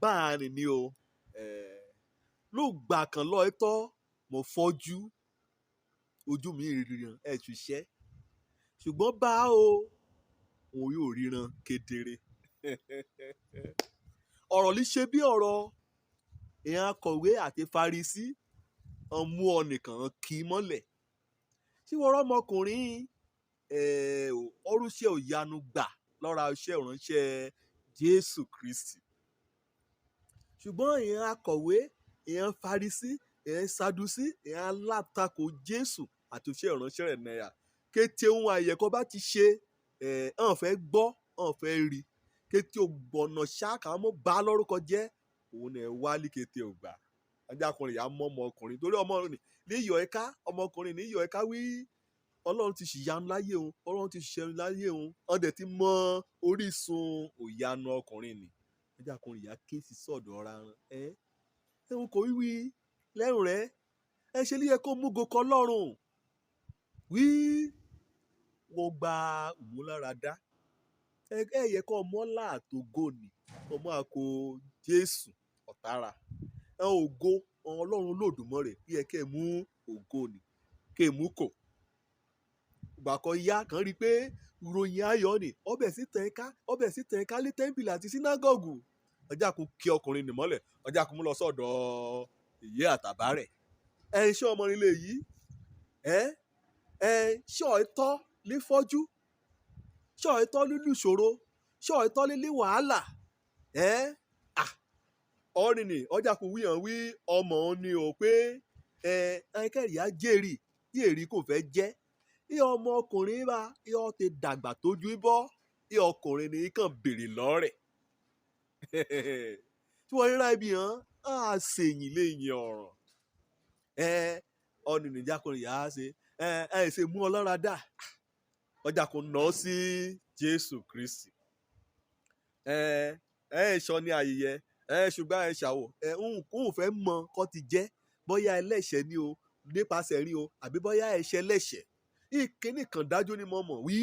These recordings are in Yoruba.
báàrin ni o Lúgbà kan lọ ẹtọ́ mo fọ́jú ojú mi ríran ẹ̀ ṣiṣẹ́ ṣùgbọ́n bá o òun yóò ríran kedere ọ̀rọ̀ lè ṣe bí ọ̀rọ̀ èèyàn akọ̀wé àti Farisí mú ọ nìkan kì í mọ́lẹ̀ tí wọ́n rọ́mọkùnrin ọrùṣẹ́ òyanu gbà lọ́ra iṣẹ́ ìránṣẹ́ Jésù Kristi ṣùgbọ́n èèyàn akọ̀wé èèyàn Farisí èèyàn Sadusí èèyàn alátakò Jésù àti iṣẹ́ ìránṣẹ́ rẹ̀ náírà kété ohun àyẹ̀kọ́ bá ti ṣe hàn fẹ́ gbọ́ hàn fẹ́ rí kété ògbọ̀nà ṣáàkà mọ́ bá lórúkọ jẹ́ òun ẹ̀ wálé kété ògbà ajákùnrin yà mọ́ ọmọkùnrin torí ọmọkùnrin ní iyọ̀ ẹ̀ka ọmọkùnrin ní iyọ̀ ẹ̀ka wí Ọlọ́run ti ṣìyanu láyé òun Ọlọ́run ti ṣìyanu láyé òun ọdẹ ti mọ orísun òyanu ọkùnrin ni ajákùnrin yà ké sí sọ̀dọ̀ ọ̀ra ẹ̀hún kò wí lẹ́rùn rẹ̀ ẹ ṣe líyẹ kó múgo kọ lọ́rùn wí wọ́n gba ìmúláradá ẹ yẹ kó ọmọ láàtògò ni ọmọ àkó Jésù ọ̀tara ògo Ọlọ́run Olódùmarè bí ẹ kẹ́ ẹ mú ògo ni kẹ́ ẹ mú kò ìgbà kan yá kan rí i pé ìròyìn ayọ̀ ni ọbẹ̀ sí tẹ̀ ká lé tẹ́ḿpìlì àti sínágọ́gù ọjà kún kí ọkùnrin nì mọ́lẹ̀ ọjà kún mú lọ sọ́dọ̀ ìyé àtàbá rẹ̀ ṣé ọmọ nílé yìí ṣé ọ̀ẹ́tọ́ lé fọ́jú ṣé ọ̀ẹ́tọ́ lílù ìṣòro ṣé ọ̀ẹ́tọ́ lílé wàhálà ọ̀rìn ni ọjà kún wíyàn wí ọmọ òun ni ò pé ẹ̀ẹ́kẹ́rì á jèrè tí èrì kò fẹ́ jẹ́ ìyá ọmọkùnrin bá ìyá ti dàgbà tójú bọ́ ìyá ọkùnrin ni kàn béèrè lọ́rẹ̀ tí wọ́n ríra ibi hàn á ṣèyìn léyìn ọ̀ràn ọ̀nì nìjákùnrin yà á ṣe ṣe mú ọlọ́ra dà ọjà kò ná sí Jésù Kristi sọ ní ayẹyẹ ṣùgbọ́n ṣàwọ̀ òun fẹ́ mọ kọ́ ti jẹ́ bóyá ẹlẹ́ṣẹ̀ ni o nípasẹ̀ rí o àbí bóyá ẹ̀ṣẹ̀ lẹ́ṣẹ̀ ìkíní kan dájú ni mo mọ̀ wí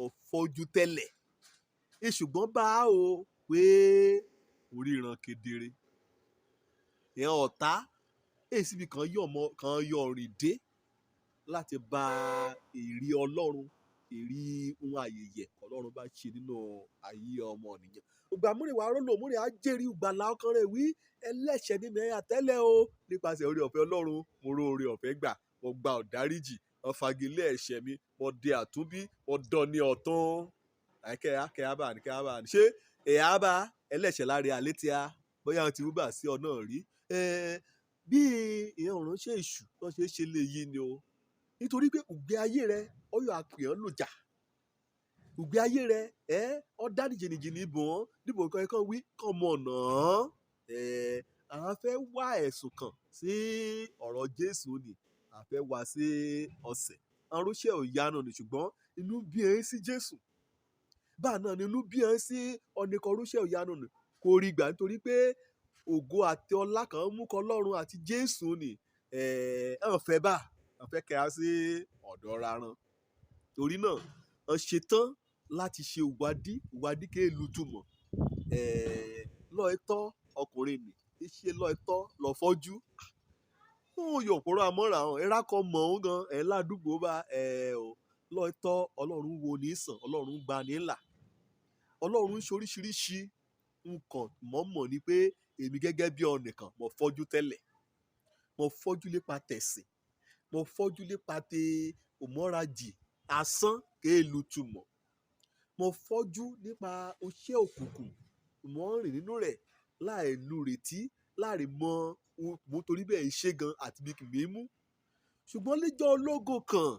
ọ̀fọ́jú tẹ́lẹ̀ ṣùgbọ́n bá o pé oríran kedere ìyẹn ọ̀tá èsìbí kan yọ ọ̀rìn dé láti bá èrí Ọlọ́run èrí ohun àyẹ̀yẹ̀ Ọlọ́run bá ṣe nínú ayé ọmọ nìyẹn ògbà múrin wàá rólò múrin á jẹ́rìí ìgbàlà ọkàn rẹ̀ wí ẹlẹ́ṣẹ̀ ní mẹ́rin àtẹ́lẹ̀ o nípasẹ̀ oore ọ̀fẹ́ Ọlọ́run mo ró oore ọ̀fẹ́ gbà mo gba ọ̀dáríjì wọ́n fagilé ẹ̀ṣẹ̀ mi mo di àtúnbí mo dán ní ọ̀tún kẹ́hábà ní ṣé ẹ̀hábà ẹlẹ́ṣẹ̀ láre alẹ́ tí a bóyá wọn ti rúbà sí ọ náà rí bí ìyẹn òránṣẹ́ èṣù tó ṣe é ṣe lè yí ni o nítorí pé ògbé ayé rẹ ọyọ àpèyàn lòjà ògbé ayé rẹ ọ dáni jìnnìjìnnì bọ̀n níbo nǹkan ẹ̀kan wí kàn mọ̀ ọ̀nà àwọn fẹ́ wá ẹ̀sùn kàn sí ọ̀rọ̀ Jésù ni àfẹ́ wá sí ọ̀sẹ̀ arúnṣẹ́ òyanu ni ṣùgbọ́n inú bí ẹ sí Jésù báà náà ni inú bí ẹ sí ọ̀nìkan arúnṣẹ́ òyanu ni kò rí gbà nítorí pé ògo àti ọlá kan mú kọ Ọlọ́run àti Jésù ni ẹ̀hàn fẹ́ bá wọn fẹ́ kẹ́ra sí ọ̀dọ̀ raran torí náà wọn ṣetán láti ṣe ìwádìí kéèlú túmọ̀ lọ́ọ̀tọ́ ọkùnrin nì ṣe lọ́ọ̀tọ́ lọ́fọ́jú yóò pọ̀rọ̀ àmọ́ra hàn ẹ̀rá kan mọ̀ ọ́n gan ládùúgbò bá lọ́ọ̀tọ́ Ọlọ́run wo ní sàn Ọlọ́run gba ní là Ọlọ́run ṣoríṣiríṣi nǹkan mọ̀ọ́mọ̀ ni pé èmi gẹ́gẹ́ bí ọ̀nìkan mo fọ́jú tẹ́lẹ̀ mo fọ́jú lépa tẹ̀sìn mo fọ́jú lépa tẹ òmọ́rajì asán kéèlú túmọ̀ mo fọ́jú nípa oṣẹ́ òkùnkùn mo ń rìn nínú rẹ̀ láì nu retí láì mọ mo torí bẹ́ẹ̀ ṣe gan àti bí kì í mú ṣùgbọ́n lẹ́jọ́ ológo kan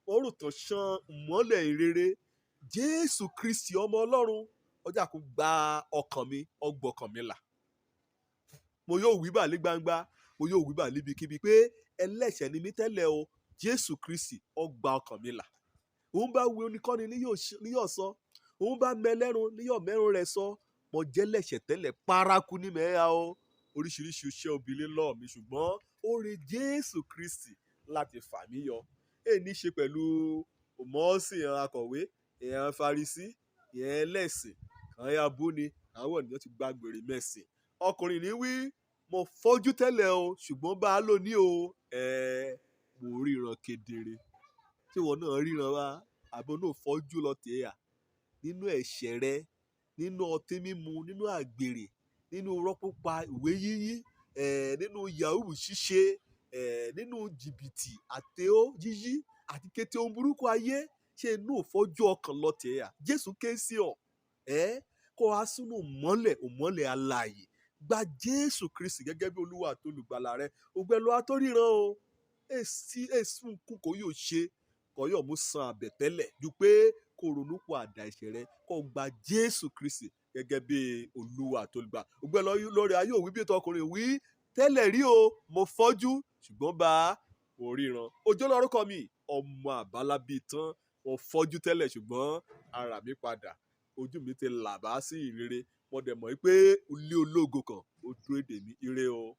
wọ́n rò tán ṣan ìmọ́lẹ̀ ìrere Jésù Kristi ọmọ Ọlọ́run ọjà kò gba ọkàn mi ọgbọ̀kàn mi là mo yóò wí bà ní gbangba mo yóò wí bà níbikíbi pé ẹlẹ́ṣẹ̀ ni mí tẹ́lẹ̀ o Jésù Kristi ó gba ọkàn mi là òun bá wí oníkọ́ni ní yóò sọ òun bá mẹlẹ́run ní yóò mẹ́run rẹ̀ sọ mo jẹ́ lẹ́ṣẹ̀ tẹ́lẹ̀ paraku ní mẹ́ra o oríṣiríṣi iṣẹ́ obìnrin lọ́ọ̀ mi ṣùgbọ́n ó re Jésù Kristi láti fà mí yọ èyí ní í ṣe pẹ̀lú òmọ́ọ́sì ìran akọ̀wé ìran Farisí ìran ẹlẹ́sìn kan ya bú ni àwọn ènìyàn ti gba gbèrè mẹ́sìn. Ọkùnrin ní wí mo fọ́jú tẹ́lẹ̀ o ṣùgbọ́n bá a lò ní o mo ríran kedere. Ṣé ìwọ náà ríran wá àbí náà fọ́jú lọ tèèyà nínú ẹ̀ṣẹ̀ rẹ, nínú ọtí mímu, nínú àgbèrè, nínú irọ́ pípa, ìwé yíyí, nínú yahoo ṣíṣe, nínú jìbìtì àtẹ́ó yíyí àti kété ohun burúkú ayé. Ṣé inú òfọ́jú ọkàn lọ tèèyà? Jésù ké sí ọ kó wá sínú òmọ́lẹ̀ alààyè. Gba Jésù Kristi gẹ́gẹ́ bí Olúwa àti Olùgbàlà rẹ. Ògbẹ́lú atóríran o èsì nkún kò yóò ṣe kò yóò mú san àbẹ̀tẹ́lẹ̀ ju pé kó ronú pọ̀ àdá ẹ̀ṣẹ̀ rẹ kó gba Jésù Kristi gẹ́gẹ́ bí Olúwa àti Olùgbàlà. Ògbẹ́lú lórí ayé òwí bí ètò ọkùnrin wí tẹ́lẹ̀ rí o mo fọ́jú ṣùgbọ́n bá mo ríran. Òjó lórúkọ mi ọmọ àbálábí tán mo fọ́jú tẹ́lẹ̀ ṣùgbọ́n ara mi padà, ojú mi ti là bá sí ìrere. Mo dẹ̀ mọ̀ pé ilé ológo kan ó dúró dè mí. Ire o.